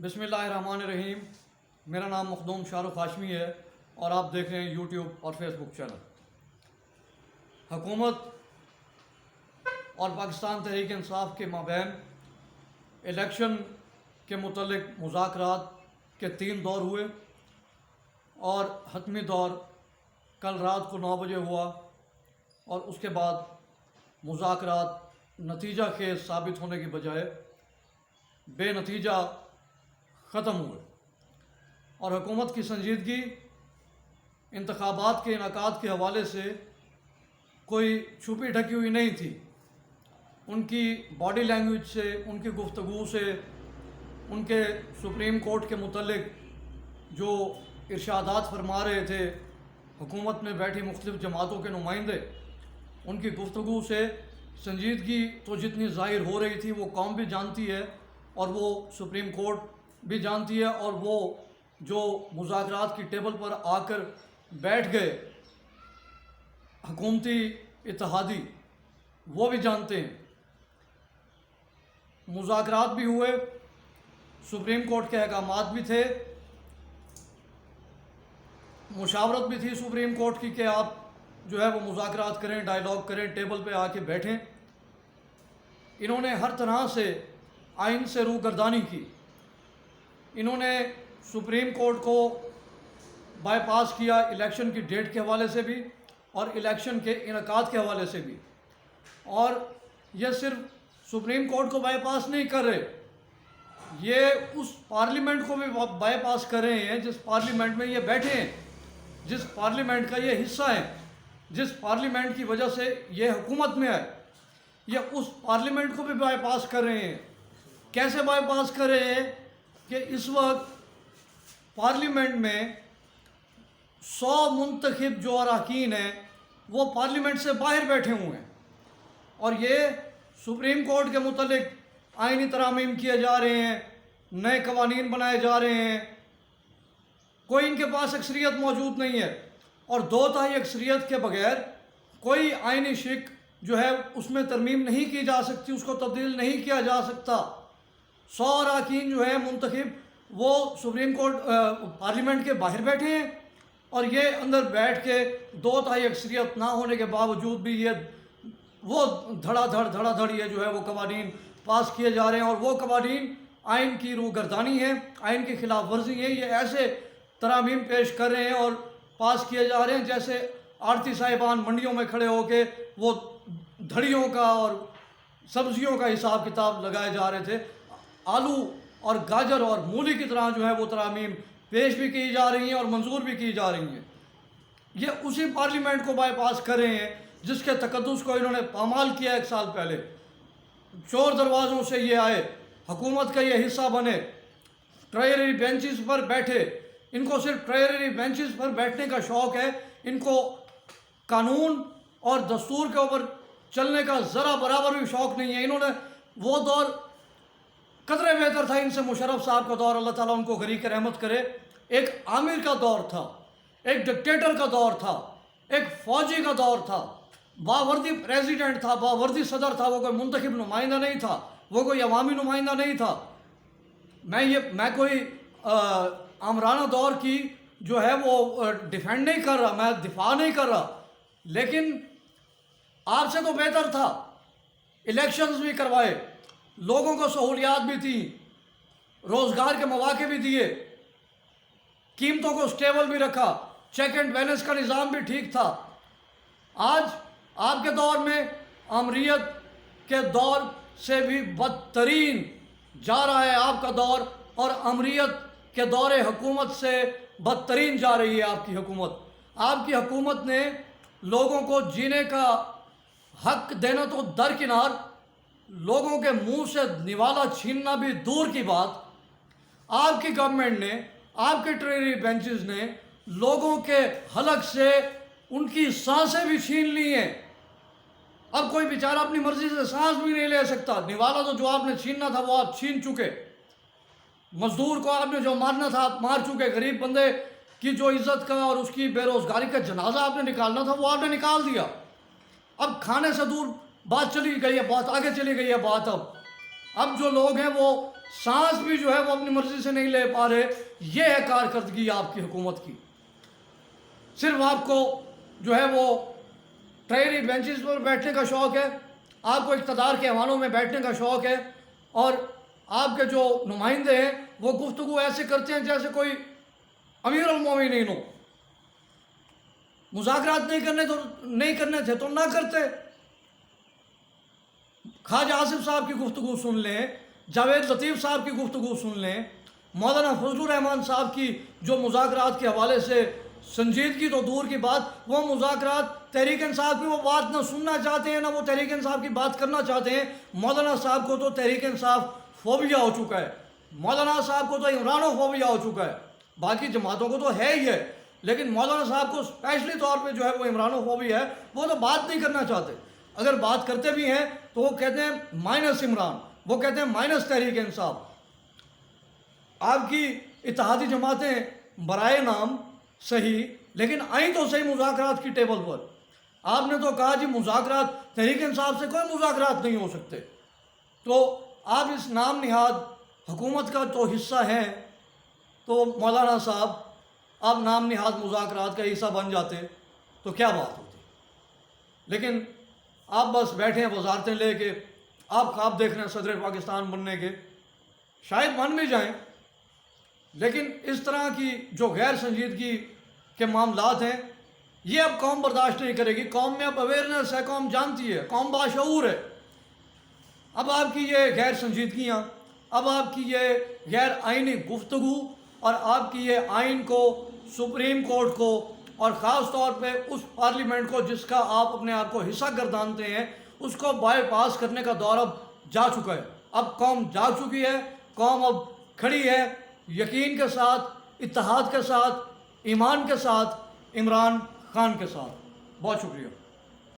بسم اللہ الرحمن الرحیم۔ میرا نام مخدوم شاہ رخ ہاشمی ہے اور آپ دیکھ رہے ہیں یوٹیوب اور فیس بک چینل۔ حکومت اور پاکستان تحریک انصاف کے مابین الیکشن کے متعلق مذاکرات کے 3 دور ہوئے اور حتمی دور کل رات کو 9 بجے ہوا اور اس کے بعد مذاکرات نتیجہ خیز ثابت ہونے کی بجائے بے نتیجہ ختم ہوئے اور حکومت کی سنجیدگی انتخابات کے انعقاد کے حوالے سے کوئی چھپی ڈھکی ہوئی نہیں تھی۔ ان کی باڈی لینگویج سے، ان کی گفتگو سے، ان کے سپریم کورٹ کے متعلق جو ارشادات فرما رہے تھے حکومت میں بیٹھی مختلف جماعتوں کے نمائندے، ان کی گفتگو سے سنجیدگی تو جتنی ظاہر ہو رہی تھی وہ قوم بھی جانتی ہے اور وہ سپریم کورٹ بھی جانتی ہے، اور وہ جو مذاکرات کی ٹیبل پر آ کر بیٹھ گئے حکومتی اتحادی، وہ بھی جانتے ہیں۔ مذاکرات بھی ہوئے، سپریم کورٹ کے احکامات بھی تھے، مشاورت بھی تھی سپریم کورٹ کی کہ آپ جو ہے وہ مذاکرات کریں، ڈائیلاگ کریں، ٹیبل پہ آ کے بیٹھیں۔ انہوں نے ہر طرح سے آئین سے روگردانی کی۔ انہوں نے سپریم کورٹ کو بائی پاس کیا الیکشن کی ڈیٹ کے حوالے سے بھی اور الیکشن کے انعقاد کے حوالے سے بھی، اور یہ صرف سپریم کورٹ کو بائی پاس نہیں کر رہے، یہ اس پارلیمنٹ کو بھی بائی پاس کر رہے ہیں جس پارلیمنٹ میں یہ بیٹھے ہیں، جس پارلیمنٹ کا یہ حصہ ہیں، جس پارلیمنٹ کی وجہ سے یہ حکومت میں ہے، یہ اس پارلیمنٹ کو بھی بائی پاس کر رہے ہیں۔ کیسے بائی پاس کر رہے ہیں کہ اس وقت پارلیمنٹ میں 100 منتخب جو اراکین ہیں وہ پارلیمنٹ سے باہر بیٹھے ہوئے ہیں، اور یہ سپریم کورٹ کے متعلق آئینی ترامیم کیے جا رہے ہیں، نئے قوانین بنائے جا رہے ہیں۔ کوئی ان کے پاس اکثریت موجود نہیں ہے، اور 2/3 اکثریت کے بغیر کوئی آئینی شق جو ہے اس میں ترمیم نہیں کی جا سکتی، اس کو تبدیل نہیں کیا جا سکتا۔ 100 اراکین جو ہیں منتخب وہ سپریم کورٹ پارلیمنٹ کے باہر بیٹھے ہیں، اور یہ اندر بیٹھ کے 2/3 اکثریت نہ ہونے کے باوجود بھی یہ وہ دھڑا دھڑ یہ جو ہے وہ قوانین پاس کیے جا رہے ہیں، اور وہ قوانین آئین کی روگردانی ہے، آئین کی خلاف ورزی ہے۔ یہ ایسے ترامیم پیش کر رہے ہیں اور پاس کیے جا رہے ہیں جیسے آڑتی صاحبان منڈیوں میں کھڑے ہو کے وہ دھڑیوں کا اور سبزیوں کا حساب کتاب لگائے جا رہے تھے۔ آلو اور گاجر اور مولی کی طرح جو ہے وہ ترامیم پیش بھی کی جا رہی ہیں اور منظور بھی کی جا رہی ہیں۔ یہ اسی پارلیمنٹ کو بائی پاس کر رہے ہیں جس کے تقدس کو انہوں نے پامال کیا 1 سال پہلے۔ چور دروازوں سے یہ آئے، حکومت کا یہ حصہ بنے، ٹریجری بینچز پر بیٹھے۔ ان کو صرف ٹریجری بینچز پر بیٹھنے کا شوق ہے، ان کو قانون اور دستور کے اوپر چلنے کا ذرا برابر بھی شوق نہیں ہے۔ انہوں نے وہ دور قدرے بہتر تھا ان سے مشرف صاحب کا دور، اللہ تعالیٰ ان کو غریق رحمت کرے، ایک آمر کا دور تھا، ایک ڈکٹیٹر کا دور تھا، ایک فوجی کا دور تھا، باوردی پریزیڈنٹ تھا، باوردی صدر تھا، وہ کوئی منتخب نمائندہ نہیں تھا، وہ کوئی عوامی نمائندہ نہیں تھا۔ میں کوئی آمرانہ دور کی جو ہے وہ ڈیفینڈ نہیں کر رہا، میں دفاع نہیں کر رہا، لیکن آپ سے تو بہتر تھا۔ الیکشنز بھی کروائے، لوگوں کو سہولیات بھی تھیں، روزگار کے مواقع بھی دیے، قیمتوں کو سٹیبل بھی رکھا، چیک اینڈ بیلنس کا نظام بھی ٹھیک تھا۔ آج آپ کے دور میں آمریت کے دور سے بھی بدترین جا رہا ہے آپ کا دور، اور آمریت کے دور حکومت سے بدترین جا رہی ہے آپ کی حکومت۔ آپ کی حکومت نے لوگوں کو جینے کا حق دینا تو درکنار، لوگوں کے منہ سے نوالا چھیننا بھی دور کی بات، آپ کی گورنمنٹ نے، آپ کے ٹریجری بینچز نے لوگوں کے حلق سے ان کی سانسیں بھی چھین لی ہیں۔ اب کوئی بیچارہ اپنی مرضی سے سانس بھی نہیں لے سکتا۔ نوالا تو جو آپ نے چھیننا تھا وہ آپ چھین چکے، مزدور کو آپ نے جو مارنا تھا آپ مار چکے، غریب بندے کی جو عزت کا اور اس کی بے روزگاری کا جنازہ آپ نے نکالنا تھا وہ آپ نے نکال دیا۔ اب کھانے سے دور بات چلی گئی ہے، بات آگے چلی گئی ہے بات اب اب جو لوگ ہیں وہ سانس بھی جو ہے وہ اپنی مرضی سے نہیں لے پا رہے. یہ ہے کارکردگی آپ کی حکومت کی. صرف آپ کو جو ہے وہ ٹریری بینچز پر بیٹھنے کا شوق ہے, آپ کو اقتدار کے ایوانوں میں بیٹھنے کا شوق ہے, اور آپ کے جو نمائندے ہیں وہ گفتگو ایسے کرتے ہیں جیسے کوئی امیر المومنین ہو. مذاکرات نہیں کرنے تھے تو نہ کرتے. خواجہ آصف صاحب کی گفتگو سن لیں, جاوید لطیف صاحب کی گفتگو سن لیں, مولانا فضل الرحمان صاحب کی جو مذاکرات کے حوالے سے سنجیدگی تو دور کی بات, وہ مذاکرات تحریک انصاف کی وہ بات نہ سننا چاہتے ہیں نہ وہ تحریک انصاف کی بات کرنا چاہتے ہیں. مولانا صاحب کو تو تحریک انصاف فوبیا ہو چکا ہے, مولانا صاحب کو تو عمرانو فوبیا ہو چکا ہے. باقی جماعتوں کو تو ہے ہی ہے, لیکن مولانا صاحب کو اسپیشلی طور پہ جو ہے وہ عمرانو فوبیا ہے. وہ تو بات نہیں کرنا چاہتے. اگر بات کرتے بھی ہیں تو وہ کہتے ہیں مائنس عمران, وہ کہتے ہیں مائنس تحریک انصاف. آپ کی اتحادی جماعتیں برائے نام صحیح, لیکن آئیں تو صحیح مذاکرات کی ٹیبل پر. آپ نے تو کہا جی مذاکرات تحریک انصاف سے کوئی مذاکرات نہیں ہو سکتے. تو آپ اس نام نہاد حکومت کا تو حصہ ہیں, تو مولانا صاحب آپ نام نہاد مذاکرات کا حصہ بن جاتے تو کیا بات ہوتی. لیکن آپ بس بیٹھے ہیں وزارتیں لے کے, آپ خواب دیکھ رہے ہیں صدر پاکستان بننے کے, شاید بن بھی جائیں, لیکن اس طرح کی جو غیر سنجیدگی کے معاملات ہیں یہ اب قوم برداشت نہیں کرے گی. قوم میں اب اویئرنیس ہے, قوم جانتی ہے, قوم باشعور ہے. اب آپ کی یہ غیر سنجیدگیاں, اب آپ کی یہ غیر آئینی گفتگو, اور آپ کی یہ آئین کو, سپریم کورٹ کو, اور خاص طور پہ اس پارلیمنٹ کو جس کا آپ اپنے آپ کو حصہ گردانتے ہیں, اس کو بائی پاس کرنے کا دور اب جا چکا ہے. اب قوم جاگ چکی ہے, قوم اب کھڑی ہے یقین کے ساتھ, اتحاد کے ساتھ, ایمان کے ساتھ, عمران خان کے ساتھ. بہت شکریہ.